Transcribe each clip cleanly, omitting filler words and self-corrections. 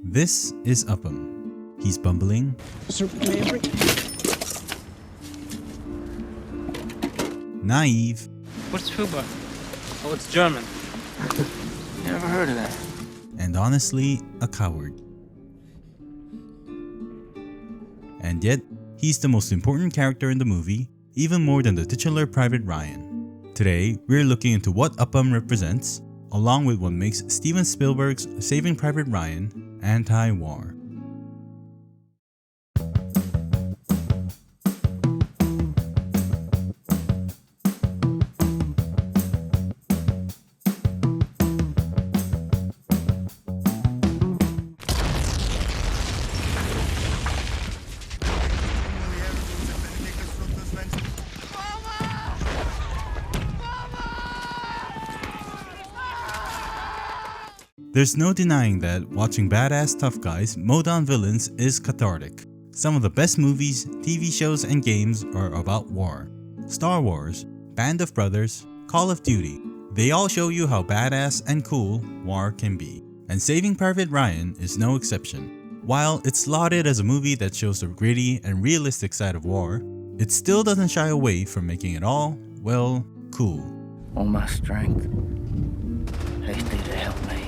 This is Upham. He's bumbling, naive, What's Spielberg? Oh, it's German. Never heard of that. and honestly, a coward. And yet, he's the most important character in the movie, even more than the titular Private Ryan. Today, we're looking into what Upham represents, along with what makes Steven Spielberg's Saving Private Ryan anti-war. There's no denying that watching badass tough guys mow down villains is cathartic. Some of the best movies, TV shows, and games are about war. Star Wars, Band of Brothers, Call of Duty, they all show you how badass and cool war can be. And Saving Private Ryan is no exception. While it's lauded as a movie that shows the gritty and realistic side of war, it still doesn't shy away from making it all, well, cool. All my strength. Hasty to help me.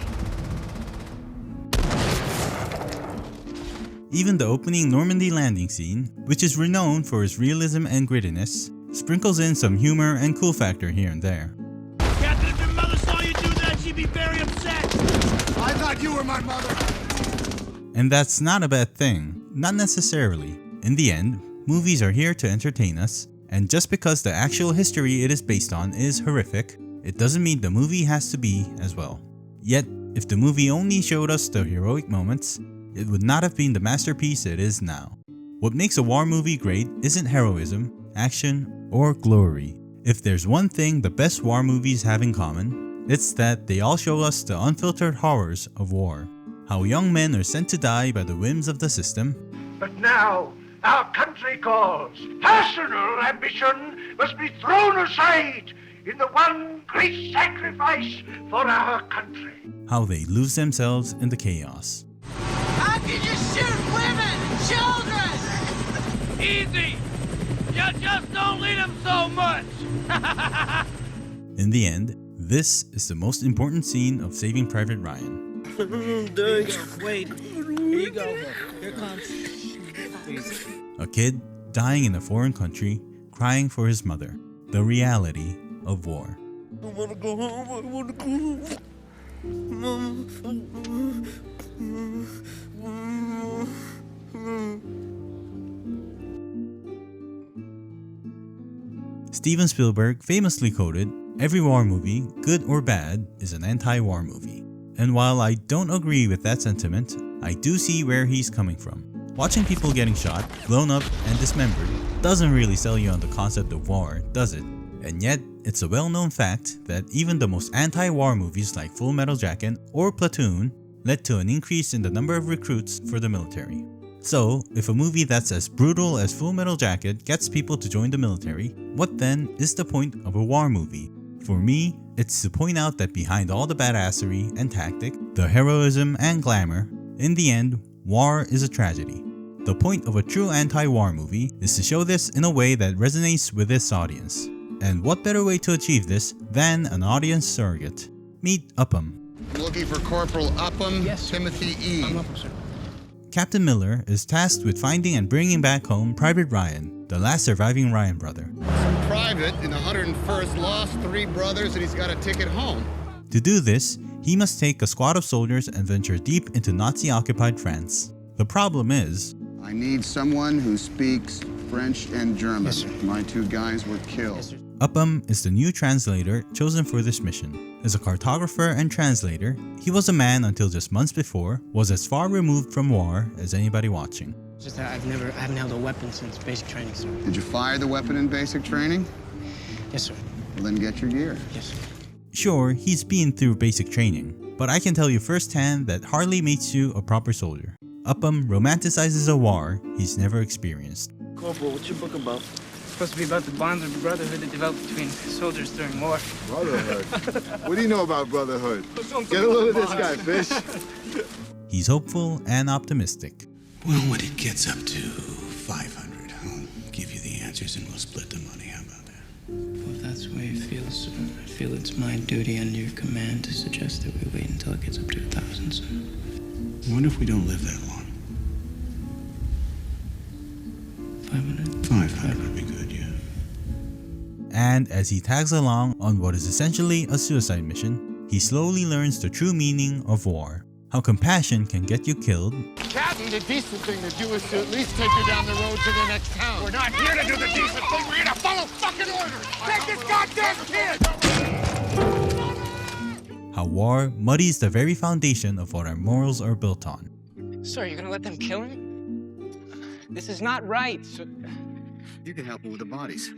Even the opening Normandy landing scene, which is renowned for its realism and grittiness, sprinkles in some humor and cool factor here and there. Captain, if your mother saw you do that, she'd be very upset. I thought you were my mother. And that's not a bad thing, not necessarily. In the end, movies are here to entertain us, and just because the actual history it is based on is horrific, it doesn't mean the movie has to be as well. Yet, if the movie only showed us the heroic moments, it would not have been the masterpiece it is now. What makes a war movie great isn't heroism, action, or glory. If there's one thing the best war movies have in common, it's that they all show us the unfiltered horrors of war. How young men are sent to die by the whims of the system. But now, our country calls. Personal ambition must be thrown aside in the one great sacrifice for our country. How they lose themselves in the chaos. How can you shoot women and children? Easy. You just don't lead them so much. In the end, this is the most important scene of Saving Private Ryan. Wait. Here you go. Here it comes. Please. A kid dying in a foreign country, crying for his mother. The reality of war. I wanna go home. I wanna go home. Steven Spielberg famously quoted, "Every war movie, good or bad, is an anti-war movie." And while I don't agree with that sentiment, I do see where he's coming from. Watching people getting shot, blown up, and dismembered doesn't really sell you on the concept of war, does it? And yet, it's a well-known fact that even the most anti-war movies like Full Metal Jacket or Platoon led to an increase in the number of recruits for the military. So, if a movie that's as brutal as Full Metal Jacket gets people to join the military, what then is the point of a war movie? For me, it's to point out that behind all the badassery and tactic, the heroism and glamour, in the end, war is a tragedy. The point of a true anti-war movie is to show this in a way that resonates with its audience. And what better way to achieve this than an audience surrogate? Meet Upham. Looking for Corporal Upham, Yes, sir. Timothy E. I'm up, sir. Captain Miller is tasked with finding and bringing back home Private Ryan, the last surviving Ryan brother. Some private in the 101st lost 3 brothers and he's got a ticket home. To do this, he must take a squad of soldiers and venture deep into Nazi-occupied France. The problem is, I need someone who speaks French and German. Yes, sir. My 2 guys were killed. Yes, sir. Upham is the new translator chosen for this mission. As a cartographer and translator, he was a man until just months before, was as far removed from war as anybody watching. It's just that I haven't held a weapon since basic training, sir. Did you fire the weapon in basic training? Yes, sir. Well, then get your gear. Yes, sir. Sure, he's been through basic training, but I can tell you firsthand that hardly makes you a proper soldier. Upham romanticizes a war he's never experienced. Corporal, what's your book about? Supposed to be about the bonds of brotherhood that developed between soldiers during war. Brotherhood? What do you know about brotherhood? Get a load of this guy, fish. he's hopeful and optimistic. Well, when it gets up to 500, I'll give you the answers and we'll split the money. How about that? Well, if that's the way it feels, sir, I feel it's my duty under your command to suggest that we wait until it gets up to 1,000, sir. I wonder if we don't live that long. 500? 500 would be good, yeah. And as he tags along on what is essentially a suicide mission, he slowly learns the true meaning of war. How compassion can get you killed, Captain, the decent thing to do is to at least take you down the road to the next town. We're not here to do the decent thing. We're here to follow fucking orders. Take this goddamn kid! how war muddies the very foundation of what our morals are built on. Sir, you're gonna let them kill him? This is not right. Sir. You can help me with the bodies.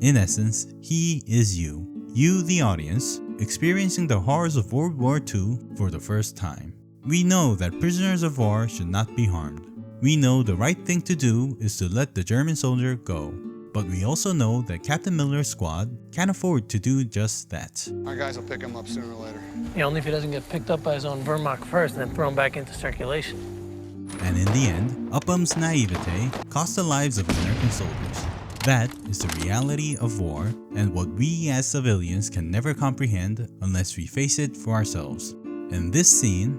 In essence, he is you. You, the audience, experiencing the horrors of World War II for the first time. We know that prisoners of war should not be harmed. We know the right thing to do is to let the German soldier go. But we also know that Captain Miller's squad can't afford to do just that. Our guys will pick him up sooner or later. Yeah, only if he doesn't get picked up by his own Wehrmacht first and then thrown back into circulation. And in the end, Upham's naivete cost the lives of American soldiers. That is the reality of war and what we as civilians can never comprehend unless we face it for ourselves. In this scene,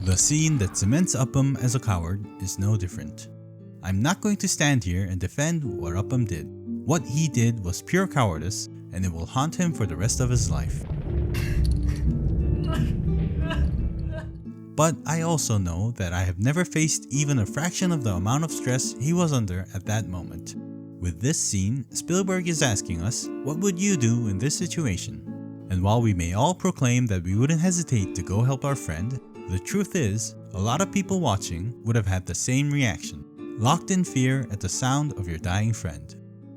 the scene that cements Upham as a coward is no different. I'm not going to stand here and defend what Upham did. What he did was pure cowardice, and it will haunt him for the rest of his life. But I also know that I have never faced even a fraction of the amount of stress he was under at that moment. With this scene, Spielberg is asking us, what would you do in this situation? And while we may all proclaim that we wouldn't hesitate to go help our friend, the truth is, a lot of people watching would have had the same reaction, locked in fear at the sound of your dying friend.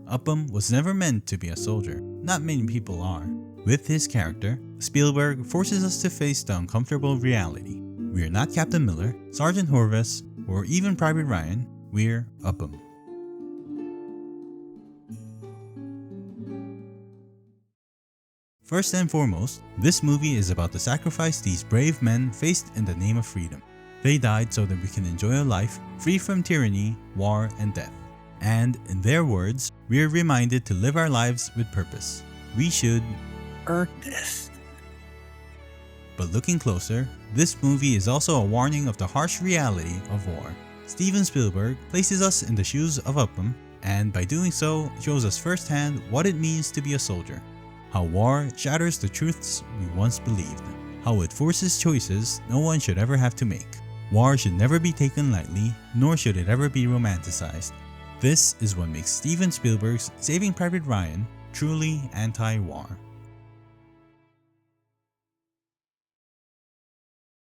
Upham was never meant to be a soldier, not many people are. With his character, Spielberg forces us to face the uncomfortable reality. We're not Captain Miller, Sergeant Horvath, or even Private Ryan, we're Upham. First and foremost, this movie is about the sacrifice these brave men faced in the name of freedom. They died so that we can enjoy a life free from tyranny, war, and death. And, in their words, we are reminded to live our lives with purpose. We should Earn this. But looking closer, this movie is also a warning of the harsh reality of war. Steven Spielberg places us in the shoes of Upham, and by doing so, shows us firsthand what it means to be a soldier. How war shatters the truths we once believed. How it forces choices no one should ever have to make. War should never be taken lightly, nor should it ever be romanticized. This is what makes Steven Spielberg's Saving Private Ryan truly anti-war.